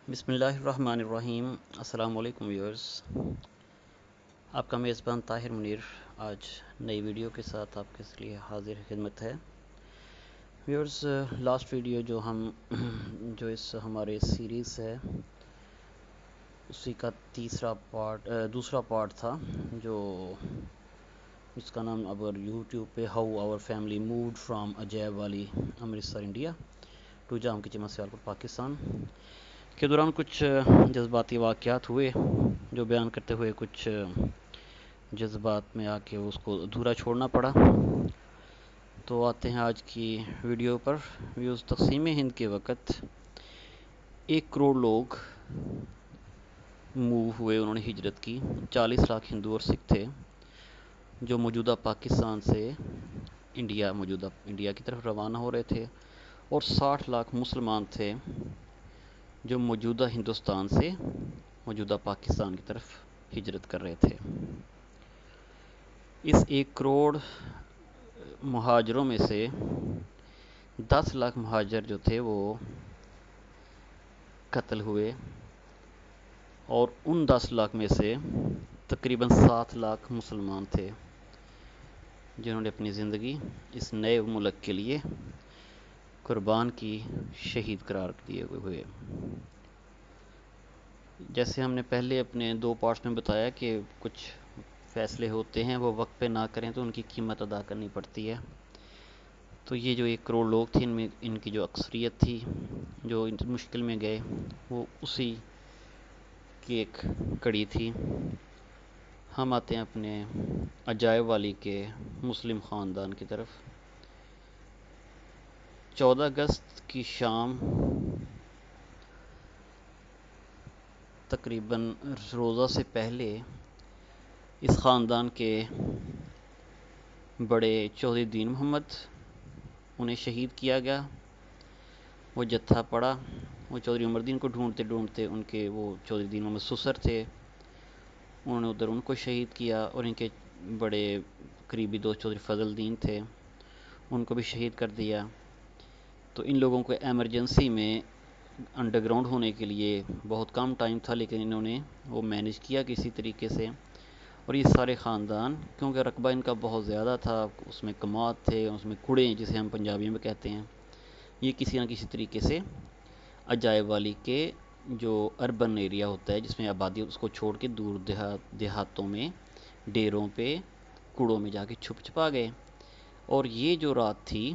بسم اللہ الرحمن الرحیم۔ السلام علیکم ویورز، آپ کا میزبان طاہر منیر آج نئی ویڈیو کے ساتھ آپ کے لیے حاضر خدمت ہے۔ ویورز، لاسٹ ویڈیو جو ہمارے سیریز ہے اسی کا دوسرا پارٹ تھا، اس کا نام اب یوٹیوب پہ how our family moved from عجائب والی امرتسر انڈیا ٹو جام کی چمن سیالکوٹ پاکستان کے دوران کچھ جذباتی واقعات ہوئے جو بیان کرتے ہوئے کچھ جذبات میں آ کے اس کو ادھورا چھوڑنا پڑا۔ تو آتے ہیں آج کی ویڈیو پر۔ ویوز، تقسیم ہند کے وقت 1 کروڑ لوگ موو ہوئے، انہوں نے ہجرت کی۔ 40 لاکھ ہندو اور سکھ تھے جو موجودہ پاکستان سے موجودہ انڈیا کی طرف روانہ ہو رہے تھے، اور 60 لاکھ مسلمان تھے جو موجودہ ہندوستان سے موجودہ پاکستان کی طرف ہجرت کر رہے تھے۔ اس 1 کروڑ مہاجروں میں سے 10 لاکھ مہاجر جو تھے وہ قتل ہوئے، اور ان 10 لاکھ میں سے تقریباً 7 لاکھ مسلمان تھے جنہوں نے اپنی زندگی اس نئے ملک کے لیے قربان کی، شہید قرار دیے ہوئے۔ جیسے ہم نے پہلے اپنے 2 پارٹس میں بتایا کہ کچھ فیصلے ہوتے ہیں وہ وقت پہ نہ کریں تو ان کی قیمت ادا کرنی پڑتی ہے۔ تو یہ جو 1 کروڑ لوگ تھے، ان کی جو اکثریت تھی جو مشکل میں گئے، وہ اسی کی ایک کڑی تھی۔ ہم آتے ہیں اپنے عجائب والی کے مسلم خاندان کی طرف۔ 14 اگست کی شام تقریباً روزہ سے پہلے اس خاندان کے بڑے چودھری دین محمد انہیں شہید کیا گیا۔ وہ جتھا پڑا، وہ چودھری عمر دین کو ڈھونڈتے ڈھونڈتے وہ چودھری دین محمد سسر تھے، انہوں نے ادھر ان کو شہید کیا، اور ان کے بڑے قریبی دوست چودھری فضل دین تھے، ان کو بھی شہید کر دیا۔ تو ان لوگوں کو ایمرجنسی میں انڈر گراؤنڈ ہونے کے لیے بہت کم ٹائم تھا، لیکن انہوں نے وہ مینیج کیا کسی طریقے سے۔ اور یہ سارے خاندان، کیونکہ رقبہ ان کا بہت زیادہ تھا، اس میں کماد تھے، اس میں کڑے جسے ہم پنجابی میں کہتے ہیں، یہ کسی نہ کسی طریقے سے عجائب والی کے جو اربن ایریا ہوتا ہے جس میں آبادی، اس کو چھوڑ کے دور دیہاتوں میں ڈیروں پہ کوڑوں میں جا کے چھپا گئے۔ اور یہ جو رات تھی،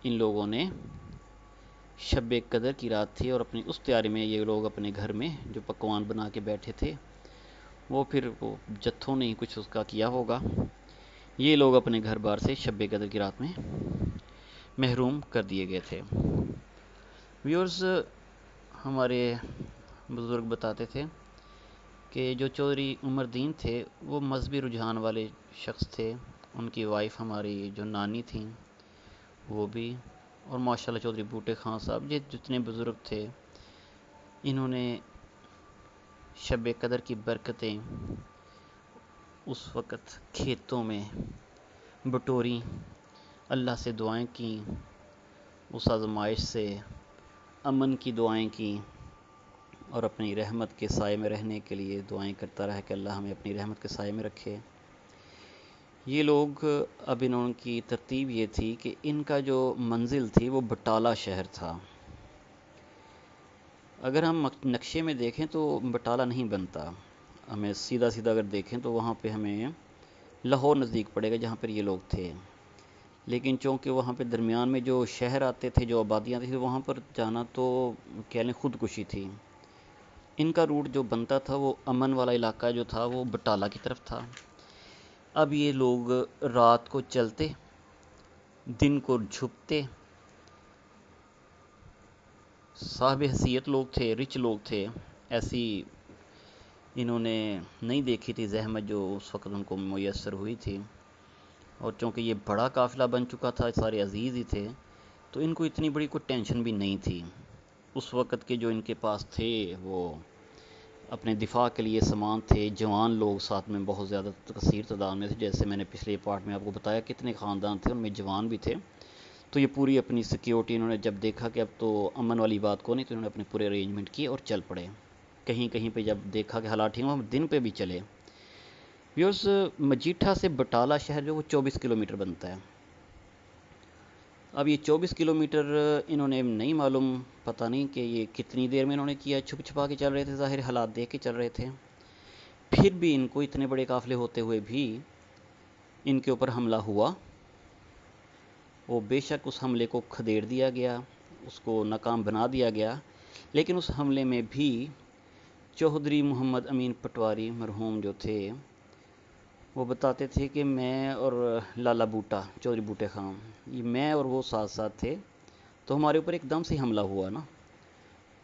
ان لوگوں نے شب قدر کی رات تھی، اور اپنی اس تیاری میں یہ لوگ اپنے گھر میں جو پکوان بنا کے بیٹھے تھے، وہ جتھوں نے کچھ اس کا کیا ہوگا، یہ لوگ اپنے گھر بار سے شب قدر کی رات میں محروم کر دیے گئے تھے۔ ویورز، ہمارے بزرگ بتاتے تھے کہ جو چودھری عمر دین تھے وہ مذہبی رجحان والے شخص تھے، ان کی وائف ہماری جو نانی تھیں وہ بھی، اور ماشاءاللہ چودھری بوٹے خان صاحب، یہ جتنے بزرگ تھے انہوں نے شب قدر کی برکتیں اس وقت کھیتوں میں بٹوری، اللہ سے دعائیں کیں، اس آزمائش سے امن کی دعائیں کیں، اور اپنی رحمت کے سائے میں رہنے کے لیے دعائیں کرتا رہا کہ اللہ ہمیں اپنی رحمت کے سائے میں رکھے۔ یہ لوگ اب انہوں کی ترتیب یہ تھی کہ ان کا جو منزل تھی وہ بٹالہ شہر تھا۔ اگر ہم نقشے میں دیکھیں تو بٹالہ نہیں بنتا، ہمیں سیدھا اگر دیکھیں تو وہاں پہ ہمیں لاہور نزدیک پڑے گا جہاں پر یہ لوگ تھے، لیکن چونکہ وہاں پہ درمیان میں جو شہر آتے تھے، جو آبادیاں تھیں، وہاں پر جانا تو کہہ لیں خودکشی تھی۔ ان کا روٹ جو بنتا تھا وہ امن والا علاقہ جو تھا وہ بٹالہ کی طرف تھا۔ اب یہ لوگ رات کو چلتے، دن کو چھپتے، صاحب حیثیت لوگ تھے، رچ لوگ تھے، ایسی انہوں نے نہیں دیکھی تھی زحمت جو اس وقت ان کو میسر ہوئی تھی۔ اور چونکہ یہ بڑا قافلہ بن چکا تھا، سارے عزیز ہی تھے، تو ان کو اتنی بڑی کوئی ٹینشن بھی نہیں تھی۔ اس وقت کے جو ان کے پاس تھے وہ اپنے دفاع کے لیے سامان تھے، جوان لوگ ساتھ میں بہت زیادہ کثیر تعداد میں تھے، جیسے میں نے پچھلے پارٹ میں آپ کو بتایا کتنے خاندان تھے، ان میں جوان بھی تھے تو یہ پوری اپنی سیکیورٹی انہوں نے جب دیکھا کہ اب تو امن والی بات کو نہیں، تو انہوں نے اپنے پورے ارینجمنٹ کیے اور چل پڑے۔ کہیں کہیں پہ جب دیکھا کہ حالات ٹھیک ہوں، دن پہ بھی چلے۔ ویورز، مجیٹھا سے بٹالہ شہر جو وہ 24 کلومیٹر بنتا ہے۔ اب یہ 24 کلومیٹر انہوں نے نہیں معلوم، پتہ نہیں کہ یہ کتنی دیر میں انہوں نے کیا، چھپ چھپا کے چل رہے تھے، ظاہر حالات دیکھ کے چل رہے تھے۔ پھر بھی ان کو اتنے بڑے قافلے ہوتے ہوئے بھی ان کے اوپر حملہ ہوا۔ وہ بے شک اس حملے کو کھدیڑ دیا گیا، اس کو ناکام بنا دیا گیا، لیکن اس حملے میں بھی چودھری محمد امین پٹواری مرحوم جو تھے، وہ بتاتے تھے کہ میں اور لالا بوٹا، چودھری بوٹے خان، یہ میں اور وہ ساتھ ساتھ تھے، تو ہمارے اوپر ایک دم سے حملہ ہوا نا۔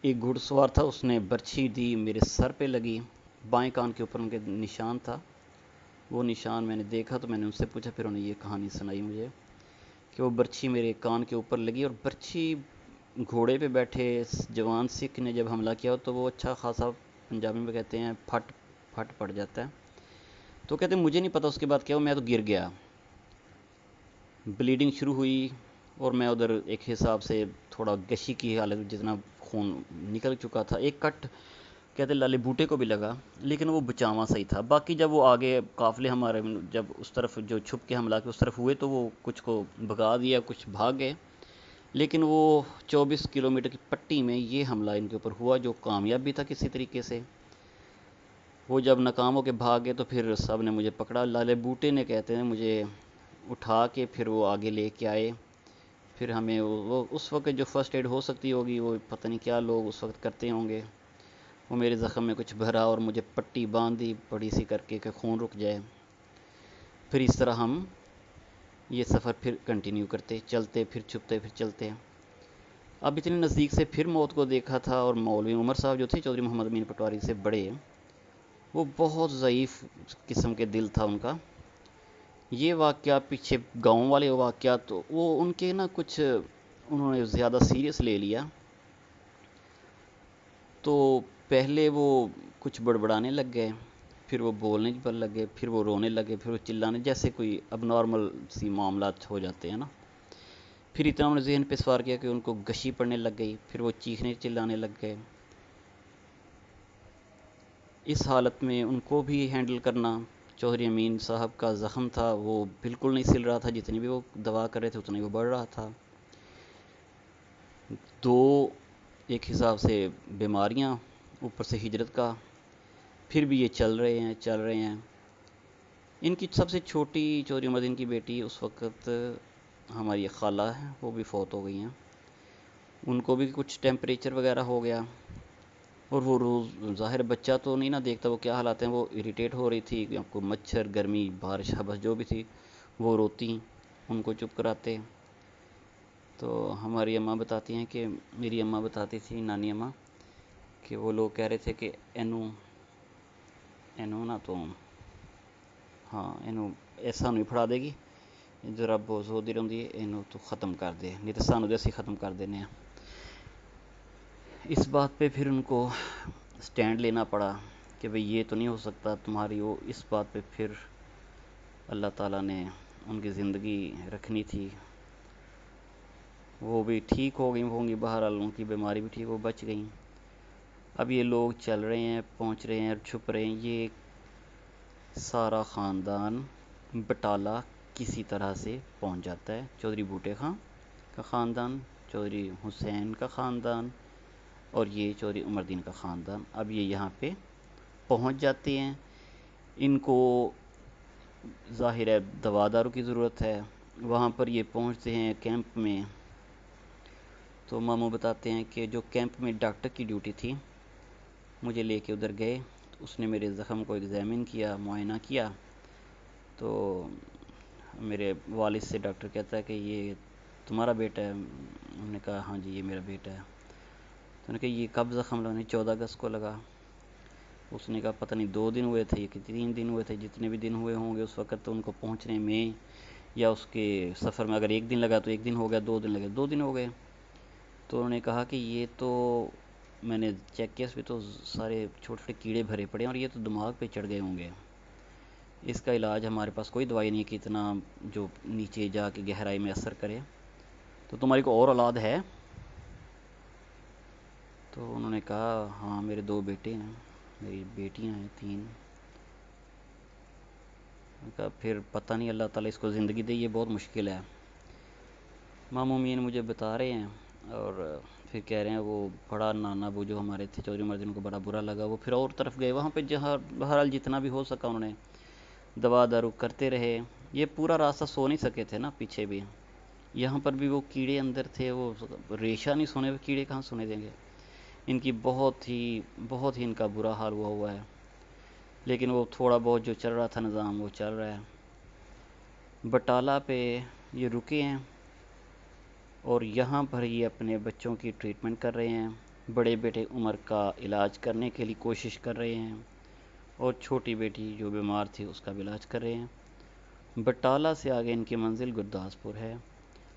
ایک گھڑ سوار تھا، اس نے برچھی دی، میرے سر پہ لگی، بائیں کان کے اوپر ان کے نشان تھا۔ وہ نشان میں نے دیکھا تو میں نے ان سے پوچھا، پھر انہوں نے یہ کہانی سنائی مجھے کہ وہ برچھی میرے کان کے اوپر لگی، اور برچھی گھوڑے پہ بیٹھے جوان سکھ نے جب حملہ کیا تو وہ اچھا خاصا، پنجابی میں کہتے ہیں پھٹ پڑ جاتا ہے۔ تو کہتے ہیں مجھے نہیں پتا اس کے بعد کیا ہوا، میں تو گر گیا، بلیڈنگ شروع ہوئی، اور میں ادھر ایک حساب سے تھوڑا گشی کی حالت، جتنا خون نکل چکا تھا۔ ایک کٹ کہتے لالے بوٹے کو بھی لگا، لیکن وہ بچاواں صحیح تھا۔ باقی جب وہ آگے قافلے ہمارے جب اس طرف جو چھپ کے حملہ کے اس طرف ہوئے تو وہ کچھ کو بھگا دیا، کچھ بھاگ گئے، لیکن وہ 24 کلومیٹر کی پٹی میں یہ حملہ ان کے اوپر ہوا، جو کامیاب بھی تھا کسی طریقے سے۔ وہ جب ناکام ہو کے بھاگ گئے تو پھر سب نے مجھے پکڑا، لالے بوٹے نے کہتے ہیں مجھے اٹھا کے پھر وہ آگے لے کے آئے۔ پھر ہمیں وہ اس وقت جو فرسٹ ایڈ ہو سکتی ہوگی، وہ پتہ نہیں کیا لوگ اس وقت کرتے ہوں گے، وہ میرے زخم میں کچھ بھرا اور مجھے پٹی باندھی بڑی سی کر کے کہ خون رک جائے۔ پھر اس طرح ہم یہ سفر پھر کنٹینیو کرتے، چلتے پھر چھپتے پھر چلتے۔ اب اتنے نزدیک سے پھر موت کو دیکھا تھا، اور مولوی عمر صاحب جو تھے چودھری محمد امین پٹواری سے بڑے، وہ بہت ضعیف قسم کے دل تھا ان کا۔ یہ واقعہ پیچھے گاؤں والے واقعات تو وہ ان کے نا کچھ انہوں نے زیادہ سیریس لے لیا، تو پہلے وہ کچھ بڑبڑانے لگ گئے، پھر وہ بولنے پر لگ گئے، پھر وہ رونے لگے، پھر وہ چلانے، جیسے کوئی اب نارمل سی معاملات ہو جاتے ہیں نا۔ پھر اتنا انہوں نے ذہن پہ سوار کیا کہ ان کو گشی پڑنے لگ گئی، پھر وہ چیخنے چلانے لگ گئے۔ اس حالت میں ان کو بھی ہینڈل کرنا، چودھری امین صاحب کا زخم تھا وہ بالکل نہیں سل رہا تھا، جتنی بھی وہ دوا کر رہے تھے اتنا ہی وہ بڑھ رہا تھا۔ دو ایک حساب سے بیماریاں، اوپر سے ہجرت کا، پھر بھی یہ چل رہے ہیں۔ ان کی سب سے چھوٹی چودھری عمر الدین کی بیٹی اس وقت ہماری خالہ ہے، وہ بھی فوت ہو گئی ہیں، ان کو بھی کچھ ٹیمپریچر وغیرہ ہو گیا، اور وہ روز ظاہر بچہ تو نہیں نہ دیکھتا وہ کیا حالات ہیں، وہ اریٹیٹ ہو رہی تھی کہ آپ کو مچھر، گرمی، بارش، حبس جو بھی تھی، وہ روتی، ان کو چپ کراتے۔ تو ہماری اماں بتاتی ہیں کہ میری اماں بتاتی تھی، نانی اماں، کہ وہ لوگ کہہ رہے تھے کہ اینو نا تو ہاں اینو ایسا نہیں پڑھا دے گی، ذرا بوز ہو دی رہی ہے، اینو تو ختم کر دے، نہیں تو سانو جیسے ختم کر دینے ہیں۔ اس بات پہ پھر ان کو سٹینڈ لینا پڑا کہ بھئی یہ تو نہیں ہو سکتا تمہاری، وہ اس بات پہ پھر اللہ تعالیٰ نے ان کی زندگی رکھنی تھی، وہ بھی ٹھیک ہو گئی ہوں گی، بہرحال ان کی بیماری بھی ٹھیک ہو، بچ گئیں۔ اب یہ لوگ چل رہے ہیں، پہنچ رہے ہیں اور چھپ رہے ہیں، یہ سارا خاندان بٹالہ کسی طرح سے پہنچ جاتا ہے، چودھری بوٹے خان کا خاندان، چودھری حسین کا خاندان، اور یہ چودھری عمر الدین کا خاندان۔ اب یہ یہاں پہ پہنچ جاتے ہیں، ان کو ظاہر ہے دوا دارو کی ضرورت ہے، وہاں پر یہ پہنچتے ہیں کیمپ میں، تو ماموں بتاتے ہیں کہ جو کیمپ میں ڈاکٹر کی ڈیوٹی تھی، مجھے لے کے ادھر گئے، اس نے میرے زخم کو ایگزامن کیا، معائنہ کیا، تو میرے والد سے ڈاکٹر کہتا ہے کہ یہ تمہارا بیٹا ہے؟ انہوں نے کہا ہاں جی یہ میرا بیٹا ہے۔ تو انہوں نے کہا یہ کب زخم لگا؟ 14 اگست کو لگا۔ اس نے کہا پتہ نہیں 2 دن ہوئے تھے کہ 3 دن ہوئے تھے، جتنے بھی دن ہوئے ہوں گے اس وقت، تو ان کو پہنچنے میں یا اس کے سفر میں اگر 1 دن لگا تو 1 دن ہو گیا، 2 دن لگے 2 دن ہو گئے۔ تو انہوں نے کہا کہ یہ تو میں نے چیک کیا، اس پہ تو سارے چھوٹے چھوٹے کیڑے بھرے پڑے ہیں، اور یہ تو دماغ پہ چڑھ گئے ہوں گے، اس کا علاج ہمارے پاس کوئی دوائی نہیں کہ اتنا جو نیچے جا کے گہرائی میں اثر کرے۔ تو تمہاری کو اور اولاد ہے؟ تو انہوں نے کہا ہاں میرے 2 بیٹے ہیں، میری بیٹیاں ہیں 3۔ کہا پھر پتہ نہیں اللہ تعالیٰ اس کو زندگی دے، یہ بہت مشکل ہے۔ مامومین مجھے بتا رہے ہیں، اور پھر کہہ رہے ہیں وہ بڑا نانا ابو جو ہمارے تھے چودھری عمر الدین کو بڑا برا لگا، وہ پھر اور طرف گئے، وہاں پہ جہاں بہرحال جتنا بھی ہو سکا انہوں نے دوا دارو کرتے رہے۔ یہ پورا راستہ سو نہیں سکے تھے نا، پیچھے بھی یہاں پر بھی وہ کیڑے اندر تھے، وہ ریشہ نہیں سونے، کیڑے کہاں سونے دیں گے؟ ان کی بہت ہی ان کا برا حال ہوا ہے، لیکن وہ تھوڑا بہت جو چل رہا تھا نظام وہ چل رہا ہے۔ بٹالہ پہ یہ رکے ہیں اور یہاں پر یہ اپنے بچوں کی ٹریٹمنٹ کر رہے ہیں، بڑے بیٹے عمر کا علاج کرنے کے لیے کوشش کر رہے ہیں، اور چھوٹی بیٹی جو بیمار تھی اس کا بھی علاج کر رہے ہیں۔ بٹالہ سے آگے ان کی منزل گرداسپور ہے،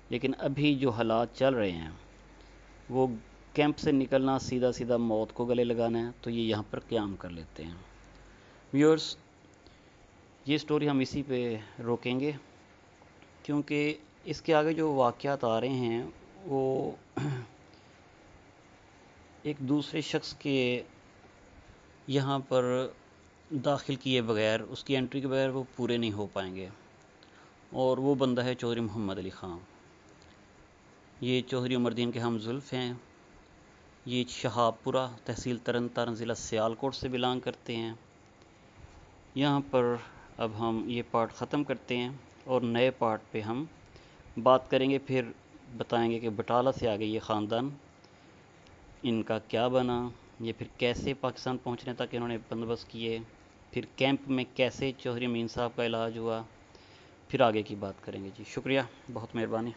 لیکن ابھی جو حالات چل رہے ہیں وہ کیمپ سے نکلنا سیدھا سیدھا موت کو گلے لگانا ہے، تو یہ یہاں پر قیام کر لیتے ہیں۔ ویورز، یہ سٹوری ہم اسی پہ روکیں گے، کیونکہ اس کے آگے جو واقعات آ رہے ہیں وہ ایک دوسرے شخص کے یہاں پر داخل کیے بغیر، اس کی انٹری کے بغیر وہ پورے نہیں ہو پائیں گے، اور وہ بندہ ہے چودھری محمد علی خان۔ یہ چودھری عمر الدین کے ہم زلف ہیں، یہ شہاب پورہ تحصیل ترن تارن ضلع سیالکوٹ سے بلانگ کرتے ہیں۔ یہاں پر اب ہم یہ پارٹ ختم کرتے ہیں، اور نئے پارٹ پہ ہم بات کریں گے، پھر بتائیں گے کہ بٹالہ سے آگے یہ خاندان ان کا کیا بنا، یہ پھر کیسے پاکستان پہنچنے تک انہوں نے بندوبست کیے، پھر کیمپ میں کیسے چودھری امین صاحب کا علاج ہوا، پھر آگے کی بات کریں گے۔ جی شکریہ، بہت مہربانی۔